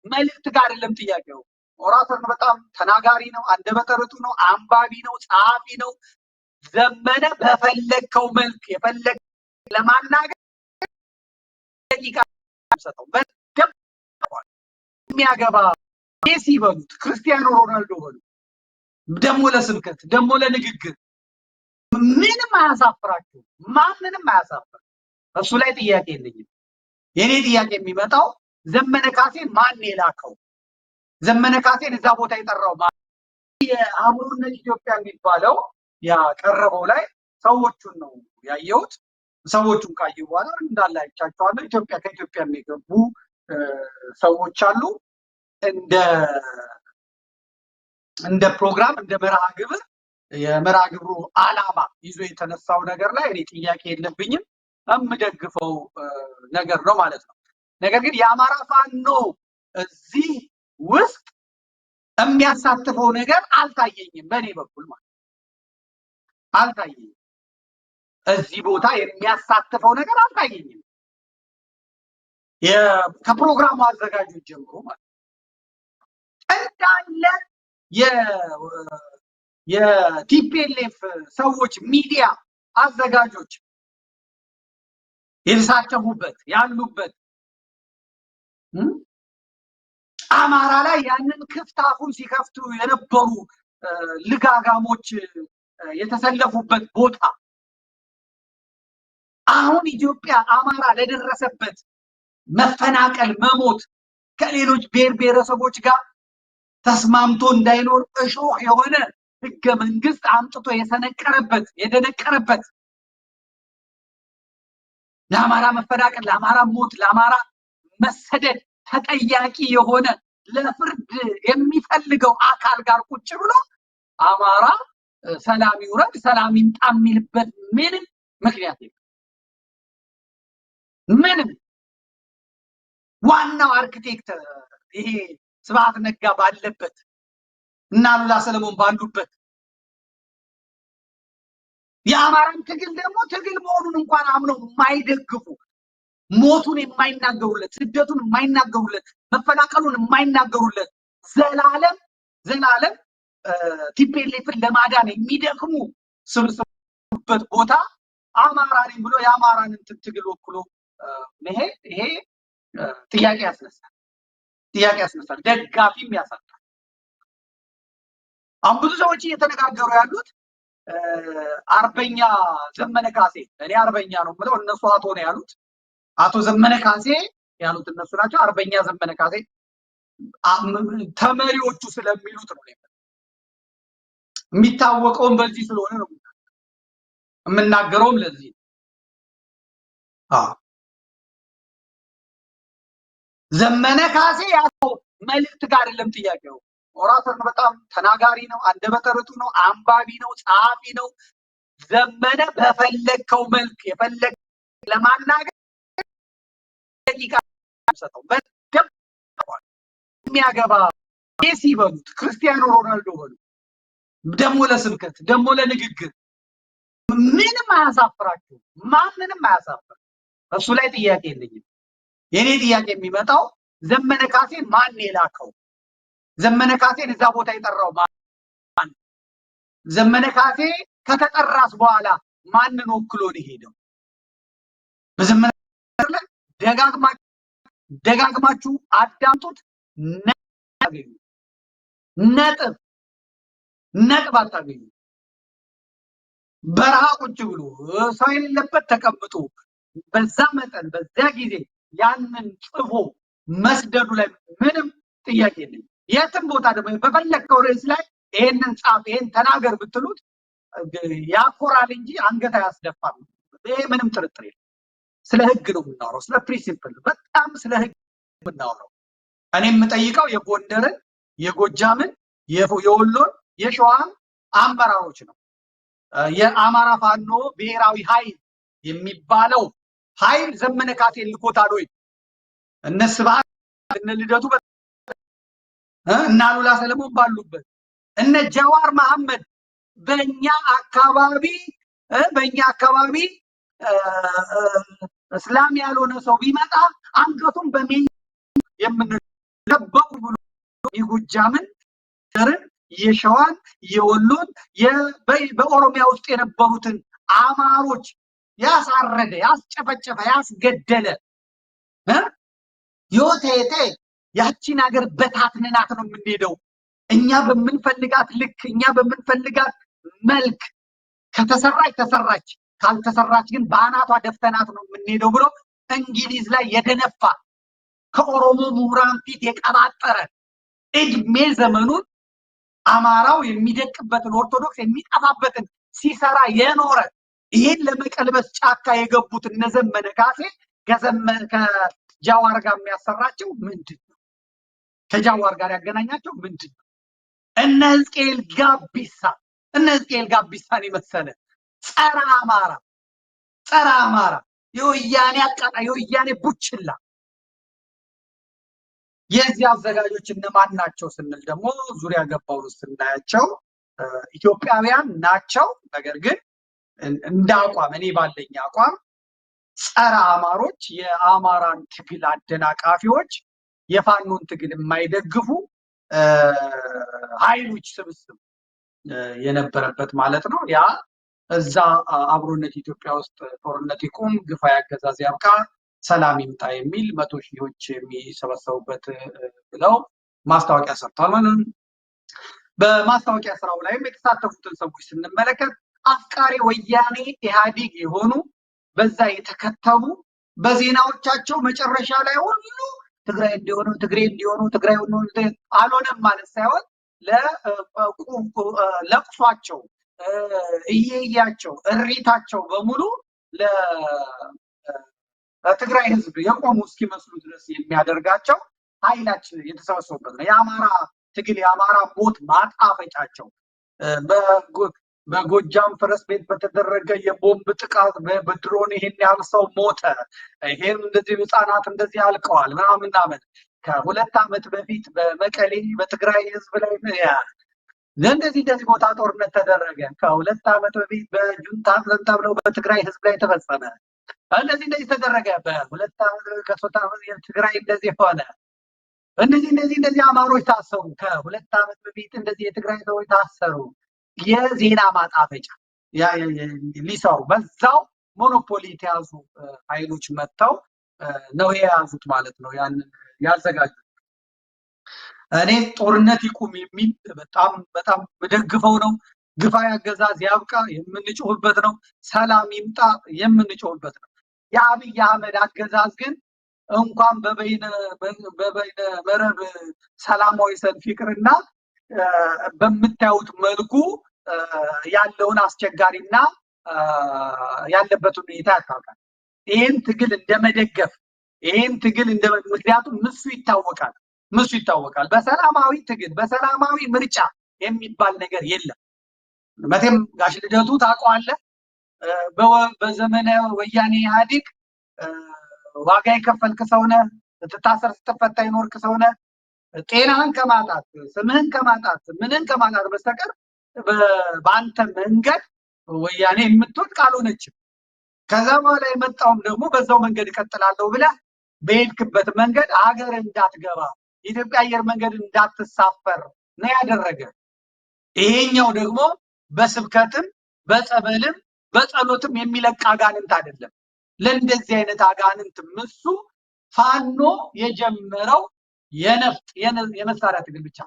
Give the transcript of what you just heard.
መልእክት ጋር አይደለም ጥያቄው። ኦራተር ነው፣ በጣም ተናጋሪ ነው፣ አንደበተ ርቱዕ ነው፣ አንባቢ ነው፣ ጸሐፊ ነው። ዘመነ በፈለከው መልክ የፈለግ ለማናገር ደቂቃ ሰጠው። በደም የሚያገባ ሜሲ በሉት፣ ክርስቲያኖ ሮናልዶ በሉት፣ ደሞ ለስብከት ደሞ ለንግግር ምንም አያሳፍራችሁ፣ ማንንም አያሳፍር። እሱ ላይ ጥያቄ የለኝም። የኔ ጥያቄ የሚመጣው ዘመነ ካሴን ማን የላከው? ዘመነ ካሴን እዛ ቦታ የጠራው ማን? የአብሮነት ኢትዮጵያ የሚባለው ያቀረበው ላይ ሰዎቹን ነው ያየሁት። ሰዎቹን ካየሁ በኋላ እንዳለ አይቻቸዋለሁ። ኢትዮጵያ ከኢትዮጵያ የሚገቡ ሰዎች አሉ። እንደ ፕሮግራም እንደ መርሃ ግብር የመርሃ ግብሩ ዓላማ ይዞ የተነሳው ነገር ላይ እኔ ጥያቄ የለብኝም፣ የምደግፈው ነገር ነው ማለት ነው። ነገር ግን የአማራ ፋኖ እዚህ ውስጥ የሚያሳትፈው ነገር አልታየኝም፣ በእኔ በኩል ማለት አልታየኝም። እዚህ ቦታ የሚያሳትፈው ነገር አልታየኝም፣ ከፕሮግራሙ አዘጋጆች ጀምሮ ማለት እንዳለ የቲፒኤልኤፍ ሰዎች ሚዲያ አዘጋጆች የተሳተፉበት ያሉበት አማራ ላይ ያንን ክፍት አፉን ሲከፍቱ የነበሩ ልጋጋሞች የተሰለፉበት ቦታ አሁን ኢትዮጵያ አማራ ለደረሰበት መፈናቀል፣ መሞት ከሌሎች ብሔር ብሔረሰቦች ጋር ተስማምቶ እንዳይኖር እሾህ የሆነ ህገ መንግስት አምጥቶ የሰነቀረበት የደነቀረበት ለአማራ መፈናቀል፣ ለአማራ ሞት፣ ለአማራ መሰደድ ተጠያቂ የሆነ ለፍርድ የሚፈልገው አካል ጋር ቁጭ ብሎ አማራ ሰላም ይውረድ ሰላም ይምጣ የሚልበት ምንም ምክንያት የለም። ምንም ዋናው አርክቴክት ይሄ ስብሐት ነጋ ባለበት እና አሉላ ሰለሞን ባሉበት የአማራን ትግል ደግሞ ትግል መሆኑን እንኳን አምነው የማይደግፉ ሞቱን የማይናገሩለት ስደቱን የማይናገሩለት መፈናቀሉን የማይናገሩለት ዘላለም ቲፒኤልኤፍን ለማዳን የሚደክሙ ስብስቡበት ቦታ አማራ ነኝ ብሎ የአማራን ትግል ወክሎ ይሄ ጥያቄ ያስነሳል፣ ደጋፊም ያሳጣል። አሁን ብዙ ሰዎች እየተነጋገሩ ያሉት አርበኛ ዘመነ ካሴ፣ እኔ አርበኛ ነው ብለው እነሱ አቶ ነው ያሉት፣ አቶ ዘመነ ካሴ ያሉት እነሱ ናቸው። አርበኛ ዘመነ ካሴ ተመሪዎቹ ስለሚሉት ነው የሚታወቀውም በዚህ ስለሆነ ነው የምናገረውም ለዚህ ዘመነ ካሴ ያለው መልእክት ጋር አይደለም ጥያቄው። ኦራተር ነው፣ በጣም ተናጋሪ ነው፣ አንደበተ ርቱዕ ነው፣ አንባቢ ነው፣ ጸሐፊ ነው። ዘመነ በፈለከው መልክ የፈለግ ለማናገር ደቂቃ ሰጠው። በደም የሚያገባ ሜሲ በሉት፣ ክርስቲያኖ ሮናልዶ በሉት፣ ደሞ ለስብከት ደሞ ለንግግር ምንም አያሳፍራችሁ፣ ማንንም አያሳፍር። እሱ ላይ ጥያቄ የለኝም። የኔ ጥያቄ የሚመጣው ዘመነ ካሴን ማን የላከው? ዘመነ ካሴን እዛ ቦታ የጠራው ማን? ዘመነ ካሴ ከተጠራስ በኋላ ማንን ወክሎ ነው ሄደው? በዘመነ ላይ ደጋግማችሁ አዳምጡት። ነጥብ አታገኙ። በረሃ ቁጭ ብሎ ሰው የሌለበት ተቀምጦ በዛ መጠን በዛ ጊዜ ያንን ጽፎ መስደዱ ላይ ምንም ጥያቄ የለም። የትም ቦታ ደግሞ በፈለከው ርዕስ ላይ ይሄንን ጻፍ ይሄን ተናገር ብትሉት ያኮራል እንጂ አንገት አያስደፋም። ይሄ ምንም ጥርጥር የለም። ስለ ህግ ነው የምናወራው፣ ስለ ፕሪንሲፕል፣ በጣም ስለ ህግ የምናወራው። እኔ የምጠይቀው የጎንደርን፣ የጎጃምን፣ የወሎን፣ የሸዋን አመራሮች ነው። የአማራ ፋኖ ብሔራዊ ኃይል የሚባለው ኃይል ዘመነ ካሴን ልኮታል ወይ? እነ ስብሐት እነ ልደቱ እና አሉላ ሰለሞን ባሉበት እነ ጃዋር መሐመድ በእኛ አካባቢ እስላም ያልሆነ ሰው ቢመጣ አንገቱን በሜን የምንለበው የጎጃምን፣ የሸዋን፣ የወሎን በኦሮሚያ ውስጥ የነበሩትን አማሮች ያሳረደ፣ ያስጨፈጨፈ፣ ያስገደለ ዮቴቴ ያቺን ሀገር በታትነናት ነው የምንሄደው። እኛ በምንፈልጋት ልክ፣ እኛ በምንፈልጋት መልክ ከተሰራች ተሰራች፣ ካልተሰራች ግን በአናቷ ደፍተናት ነው የምንሄደው ብሎ እንግሊዝ ላይ የደነፋ ከኦሮሞ ምሁራን ፊት የቀባጠረ እድሜ ዘመኑን አማራው የሚደቅበትን ኦርቶዶክስ የሚጠፋበትን ሲሰራ የኖረ ይሄን ለመቀልበስ ጫካ የገቡት እነ ዘመነ ካሴ ከጃዋር ጋር የሚያሰራቸው ምንድን ነው? ከጃዋር ጋር ያገናኛቸው ምንድን ነው? እነ ሕዝቅኤል ጋቢሳን የመሰለ ጸረ አማራ የወያኔ የወያኔ ቡችላ የዚህ አዘጋጆች እነማን ናቸው ስንል ደግሞ ዙሪያ ገባውን ስናያቸው ኢትዮጵያውያን ናቸው። ነገር ግን እንደ አቋም እኔ ባለኝ አቋም ጸረ አማሮች፣ የአማራን ትግል አደናቃፊዎች፣ የፋኖን ትግል የማይደግፉ ኃይሎች ስብስብ የነበረበት ማለት ነው። ያ እዛ አብሮነት ኢትዮጵያ ውስጥ ጦርነት ይቁም፣ ግፋዊ አገዛዝ ያብቃ፣ ሰላም ይምጣ የሚል 100 ሺዎች የሚሰበሰቡበት ብለው ማስታወቂያ ሰርተዋል ማለት ነው። በማስታወቂያ ስራው ላይም የተሳተፉትን ሰዎች ስንመለከት አፍቃሪ ወያኔ ኢህአዴግ የሆኑ በዛ የተከተቡ በዜናዎቻቸው መጨረሻ ላይ ሁሉ ትግራይ እንዲሆኑ ትግሬ እንዲሆኑ ትግራይ አልሆነም ማለት ሳይሆን ለቅሷቸው እየያቸው እሪታቸው በሙሉ ለትግራይ ህዝብ የቆሙ እስኪመስሉ ድረስ የሚያደርጋቸው ኃይላችን የተሰበሰቡበት ነው። የአማራ ትግል የአማራ ሞት ማጣፈጫቸው በጎጃም ፈረስ ቤት በተደረገ የቦምብ ጥቃት በድሮን ይሄን ያህል ሰው ሞተ፣ ይሄን እንደዚህ ህፃናት እንደዚህ አልቀዋል ምናምን ከ2 ዓመት በፊት በመቀሌ በትግራይ ህዝብ ላይ እንደዚህ ቦታ ጦርነት ተደረገ። ከ2 ዓመት በፊት በጁንታ ተብለው በትግራይ ህዝብ ላይ ተፈጸመ። እንደዚህ ተደረገ። በ2 ዓመት ከ3 ዓመት የትግራይ እንደዚህ ሆነ። እንደዚህ አማሮች ታሰሩ። ከ2 ዓመት በፊት እንደዚህ የትግራይ ሰዎች ታሰሩ። የዜና ማጣፈጫ ሊሰሩ በዛው ሞኖፖሊ የተያዙ ኃይሎች መጥተው ነው የያዙት ማለት ነው። ያንን ያዘጋጁት እኔ ጦርነት ይቁም የሚል በጣም በደግፈው ነው። ግፋዊ አገዛዝ ያብቃ የምንጮህበት ነው። ሰላም ይምጣ የምንጮህበት ነው። የአብይ አህመድ አገዛዝ ግን እንኳን በበይነ መረብ ሰላማዊ ሰልፍ ይቅርና በምታዩት መልኩ ያለውን አስቸጋሪና ያለበትን ሁኔታ ያታውቃል። ይሄን ትግል እንደመደገፍ ምክንያቱም ምሱ ይታወቃል። በሰላማዊ ትግል በሰላማዊ ምርጫ የሚባል ነገር የለም። መቼም ጋሽ ልደቱ ታውቀዋለህ። በዘመነ ወያኔ ኢህአዴግ ዋጋ የከፈልክ ሰው ነህ። ስትታሰር ስትፈታ ይኖርክ ሰው ነህ። ጤናህን ከማጣት ስምህን ከማጣት ምንን ከማጣት በስተቀር በአንተ መንገድ ወያኔ የምትወድቅ አልሆነችም። ከዛ በኋላ የመጣውም ደግሞ በዛው መንገድ እቀጥላለሁ ብለህ በሄድክበት መንገድ ሀገር እንዳትገባ የኢትዮጵያ አየር መንገድ እንዳትሳፈር ነው ያደረገ። ይሄኛው ደግሞ በስብከትም በጸበልም በጸሎትም የሚለቅ አጋንንት አይደለም። ለእንደዚህ አይነት አጋንንት ምሱ ፋኖ የጀመረው የነፍጥ የመሳሪያ ትግል ብቻ